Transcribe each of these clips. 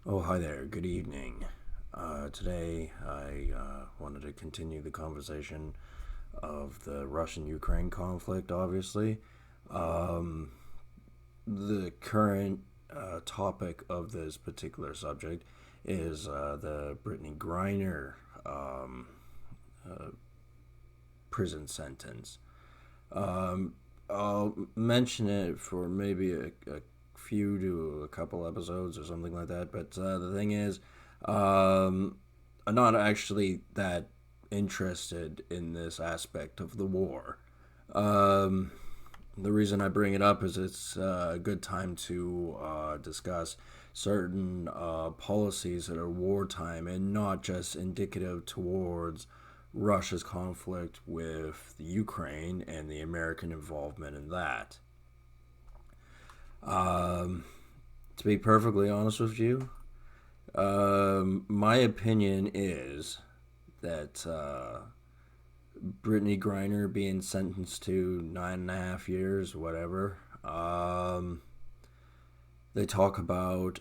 Oh, hi there. Good evening. Today, I wanted to continue the conversation of the Russian Ukraine conflict, obviously. Um, the current topic of this particular subject is the Brittney Griner um, uh, prison sentence. Um, I'll mention it for maybe a few to a couple episodes or something like that. But the thing is, um, I'm not actually that interested in this aspect of the war. Um, the reason I bring it up is it's a good time to discuss certain policies that are wartime and not just indicative towards Russia's conflict with the Ukraine and the American involvement in that. Um, to be perfectly honest with you, my opinion is that Brittney Griner being sentenced to 9.5 years, whatever. They talk about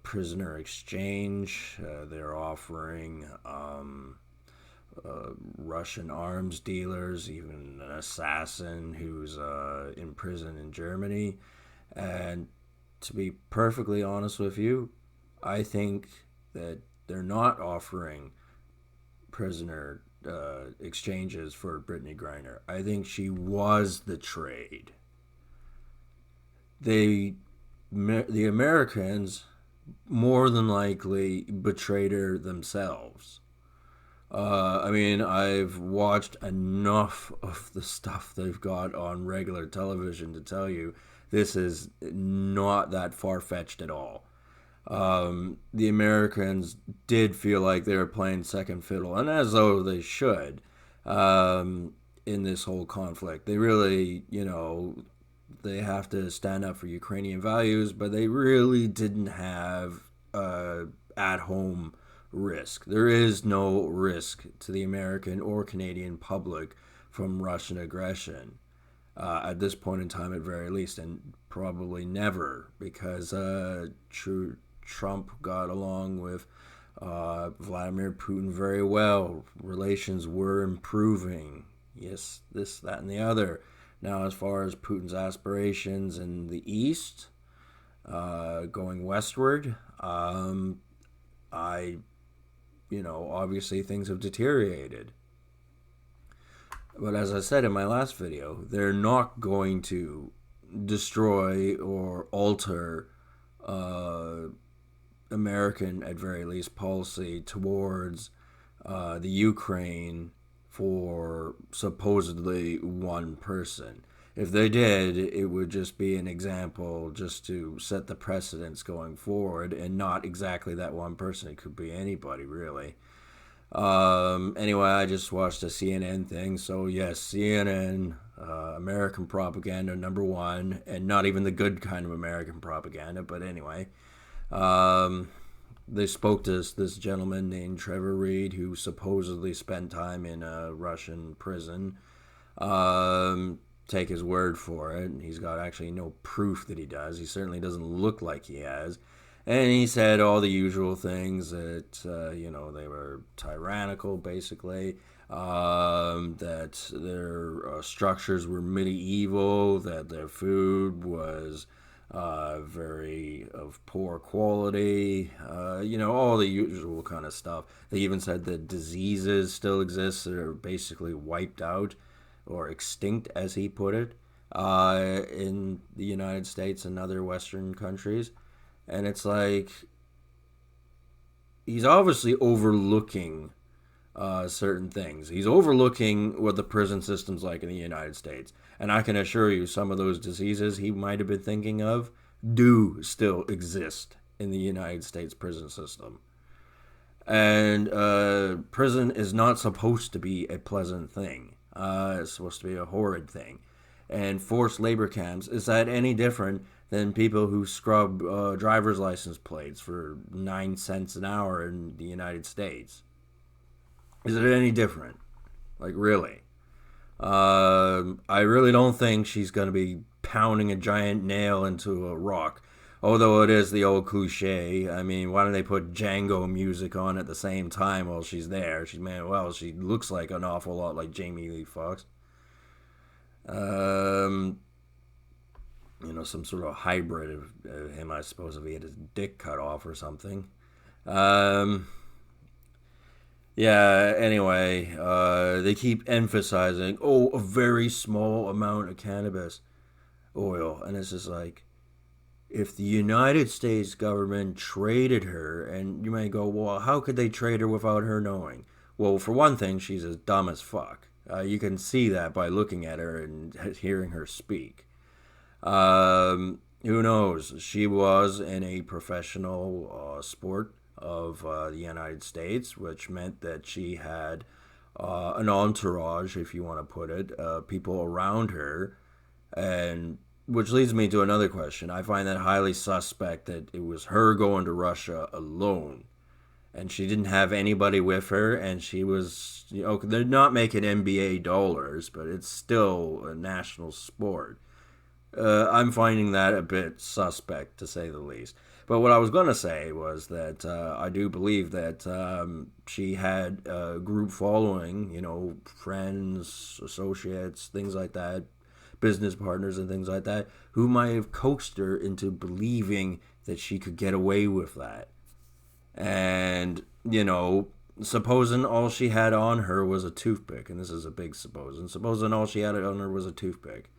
prisoner exchange. They're offering Russian arms dealers, even an assassin who's in prison in Germany. And to be perfectly honest with you, I think that they're not offering prisoner exchanges for Brittney Griner. I think she was the trade. They, the Americans, more than likely betrayed her themselves. I mean, I've watched enough of the stuff they've got on regular television to tell you this is not that far fetched at all. The Americans did feel like they were playing second fiddle, and as though they should, in this whole conflict. They really, they have to stand up for Ukrainian values, but they really didn't have at home risk. There is no risk to the American or Canadian public from Russian aggression at this point in time, at very least, and probably never, because Trump got along with Vladimir Putin very well. Relations were improving. Yes, this, that, and the other. Now, as far as Putin's aspirations in the East, going westward, I, obviously things have deteriorated. But as I said in my last video, they're not going to destroy or alter uh, American, at very least, policy towards the Ukraine for supposedly one person. If they did, it would just be an example just to set the precedence going forward, and not exactly that one person. It could be anybody, really. Anyway, I just watched a CNN thing. So, yes, CNN, American propaganda number one, and not even the good kind of American propaganda. But anyway, um, they spoke to this gentleman named Trevor Reed, who supposedly spent time in a Russian prison. Take his word for it. He's got actually no proof that he does. He certainly doesn't look like he has. And he said all the usual things that, they were tyrannical, basically, that their structures were medieval, that their food was very of poor quality, all the usual kind of stuff. They even said that diseases still exist that are basically wiped out or extinct, as he put it, in the United States and other Western countries. And it's like he's obviously overlooking certain things. He's overlooking what the prison system's like in the United States. And I can assure you, some of those diseases he might have been thinking of do still exist in the United States prison system. And prison is not supposed to be a pleasant thing. It's supposed to be a horrid thing. And forced labor camps, is that any different than people who scrub driver's license plates for 9 cents an hour in the United States? Is it any different? Like, really? I really don't think she's going to be pounding a giant nail into a rock. Although it is the old cliche. I mean, why don't they put Django music on at the same time while she's there? She looks like an awful lot like Jamie Lee Fox. Um, some sort of hybrid of him, I suppose, if he had his dick cut off or something. Um, yeah, anyway, they keep emphasizing, oh, a very small amount of cannabis oil. And it's just like, if the United States government traded her, and you may go, well, how could they trade her without her knowing? Well, for one thing, she's as dumb as fuck. You can see that by looking at her and hearing her speak. Who knows? She was in a professional sport of the United States, which meant that she had an entourage, if you want to put it, people around her, and which leads me to another question. I find that highly suspect that it was her going to Russia alone, and she didn't have anybody with her, and she was, they're not making NBA dollars, but it's still a national sport. I'm finding that a bit suspect, to say the least. But what I was going to say was that I do believe that she had a group following, friends, associates, things like that, business partners, and things like that, who might have coaxed her into believing that she could get away with that. And, supposing all she had on her was a toothpick, and this is a big supposing all she had on her was a toothpick.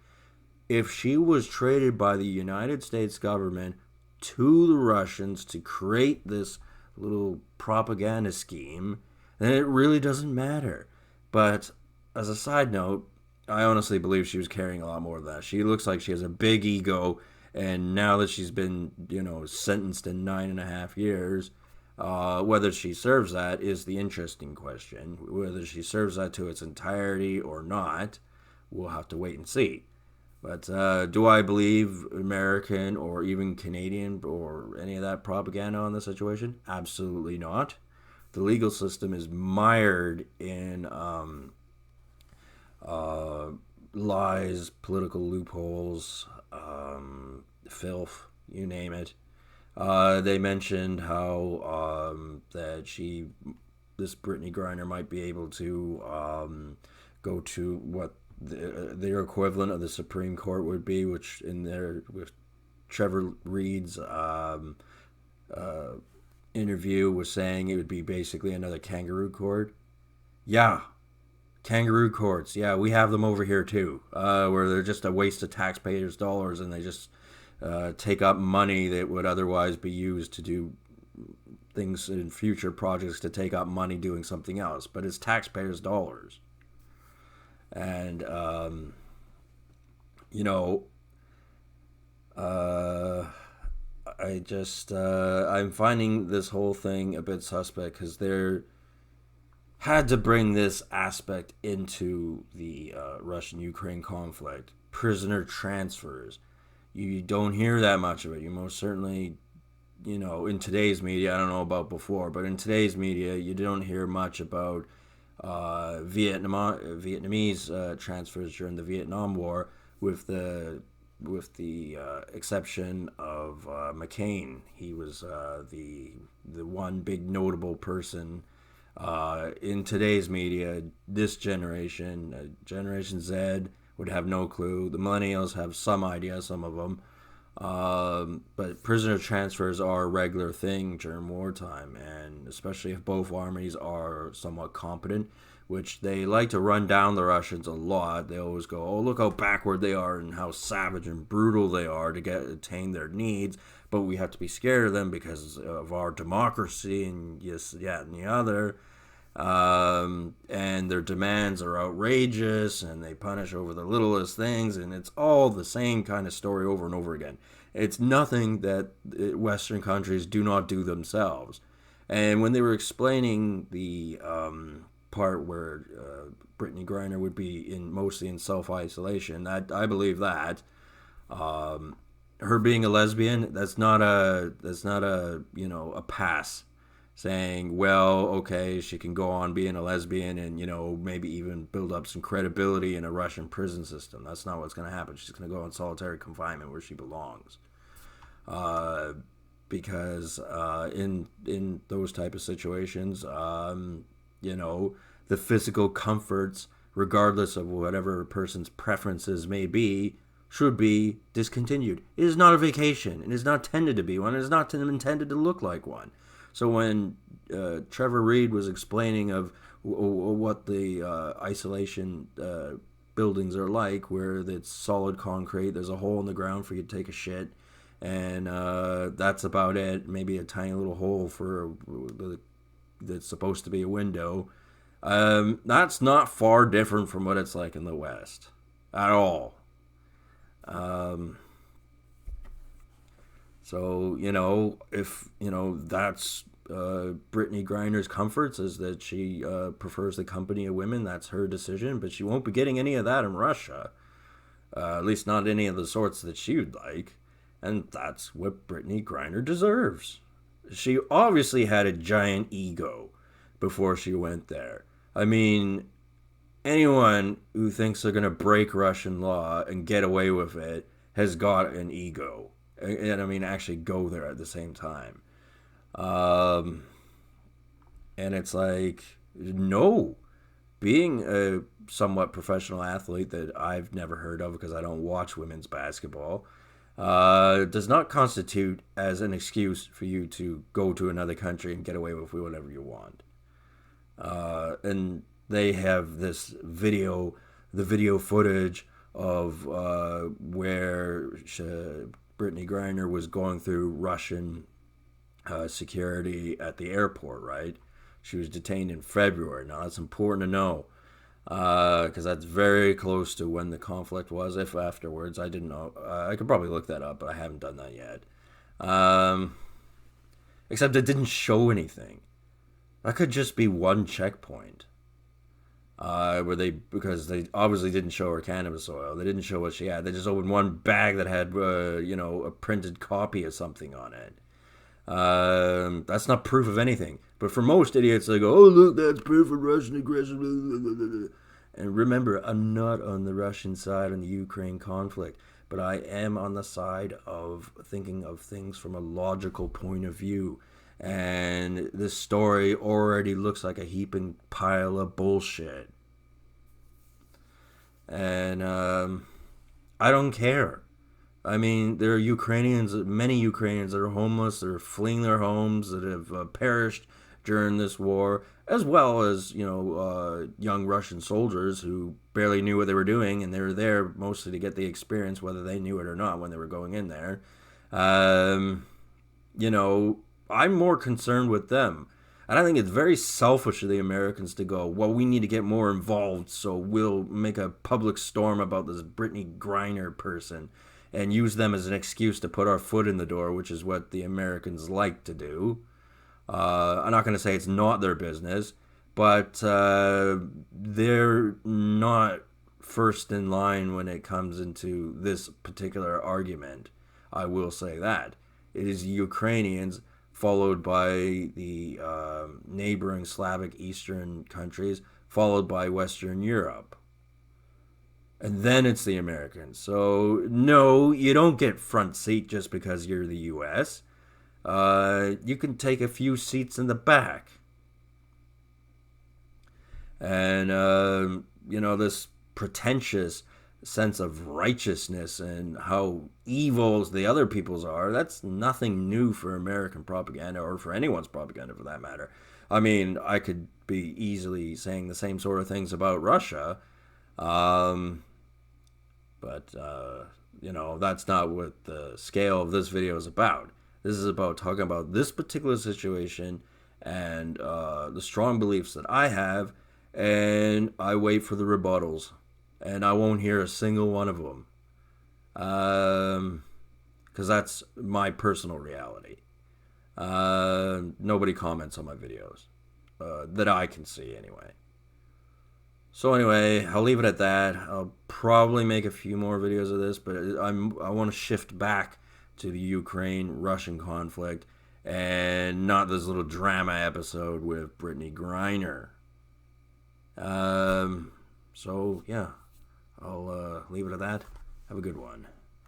If she was traded by the United States government to the Russians to create this little propaganda scheme, then it really doesn't matter. But as a side note, I honestly believe she was carrying a lot more than that. She looks like she has a big ego, and now that she's been, sentenced in 9.5 years, whether she serves that is the interesting question. Whether she serves that to its entirety or not, we'll have to wait and see. But do I believe American or even Canadian or any of that propaganda on the situation? Absolutely not. The legal system is mired in lies, political loopholes, filth, you name it. They mentioned how this Brittney Griner might be able to go to what their equivalent of the Supreme Court would be, which in there with Trevor Reed's interview was saying it would be basically another kangaroo court. Yeah, kangaroo courts. Yeah, we have them over here too, where they're just a waste of taxpayers' dollars, and they just take up money that would otherwise be used to do things in future projects to take up money doing something else. But it's taxpayers' dollars. And, I'm finding this whole thing a bit suspect because they're had to bring this aspect into the Russian-Ukraine conflict. Prisoner transfers. You don't hear that much of it. You most certainly, in today's media, I don't know about before, but in today's media, you don't hear much about Vietnamese transfers during the Vietnam War, with the exception of McCain. He was the one big notable person in today's media. This generation, Generation Z, would have no clue. The millennials have some idea, some of them. But prisoner transfers are a regular thing during wartime, and especially if both armies are somewhat competent, which they like to run down the Russians a lot. They always go, oh, look how backward they are and how savage and brutal they are to attain their needs, but we have to be scared of them because of our democracy and yes, yeah, and the other. And their demands are outrageous, and they punish over the littlest things, and it's all the same kind of story over and over again. It's nothing that Western countries do not do themselves. And when they were explaining the part where Brittney Griner would be mostly in self-isolation, I believe that her being a lesbian, that's not a a pass, saying, well, okay, she can go on being a lesbian and, maybe even build up some credibility in a Russian prison system. That's not what's going to happen. She's going to go in solitary confinement where she belongs. because in those type of situations, you know, the physical comforts, regardless of whatever a person's preferences may be, should be discontinued. It is not a vacation. It is not intended to be one. It is not intended to look like one. So when Trevor Reed was explaining of what the isolation buildings are like, where it's solid concrete, there's a hole in the ground for you to take a shit, and that's about it. Maybe a tiny little hole for that's supposed to be a window. That's not far different from what it's like in the West at all. Um, so, you know, if, you know, that's Brittney Griner's comforts is that she prefers the company of women, that's her decision, but she won't be getting any of that in Russia. At least not any of the sorts that she would like. And that's what Brittney Griner deserves. She obviously had a giant ego before she went there. I mean, anyone who thinks they're going to break Russian law and get away with it has got an ego. And I mean, actually go there at the same time. Um, and it's like, no. Being a somewhat professional athlete that I've never heard of because I don't watch women's basketball does not constitute as an excuse for you to go to another country and get away with whatever you want. And they have this video, the video footage of where Brittney Griner was going through Russian security at the airport, right? She was detained in February. Now, that's important to know because that's very close to when the conflict was, if afterwards. I didn't know. I could probably look that up, but I haven't done that yet. Except it didn't show anything. That could just be one checkpoint. Where because they obviously didn't show her cannabis oil. They didn't show what she had. They just opened one bag that had, a printed copy of something on it. That's not proof of anything. But for most idiots, they go, "Oh, look, that's proof of Russian aggression." And remember, I'm not on the Russian side in the Ukraine conflict, but I am on the side of thinking of things from a logical point of view. And this story already looks like a heaping pile of bullshit. And I don't care. I mean, there are many Ukrainians that are homeless, that are fleeing their homes, that have perished during this war, as well as, young Russian soldiers who barely knew what they were doing, and they were there mostly to get the experience, whether they knew it or not when they were going in there. I'm more concerned with them. And I think it's very selfish of the Americans to go, well, we need to get more involved, so we'll make a public storm about this Brittney Griner person and use them as an excuse to put our foot in the door, which is what the Americans like to do. I'm not going to say it's not their business, but they're not first in line when it comes into this particular argument. I will say that. It is Ukrainians, followed by the neighboring Slavic Eastern countries, followed by Western Europe. And then it's the Americans. So, no, you don't get front seat just because you're the U.S. You can take a few seats in the back. And, this pretentious sense of righteousness and how evil the other peoples are, that's nothing new for American propaganda, or for anyone's propaganda for that matter. I mean, I could be easily saying the same sort of things about Russia, but that's not what the scale of this video is about. This is about talking about this particular situation and the strong beliefs that I have, and I wait for the rebuttals. And I won't hear a single one of them. Because that's my personal reality. Nobody comments on my videos. That I can see, anyway. So anyway, I'll leave it at that. I'll probably make a few more videos of this, but I want to shift back to the Ukraine-Russian conflict and not this little drama episode with Brittney Griner. So, yeah. I'll leave it at that. Have a good one.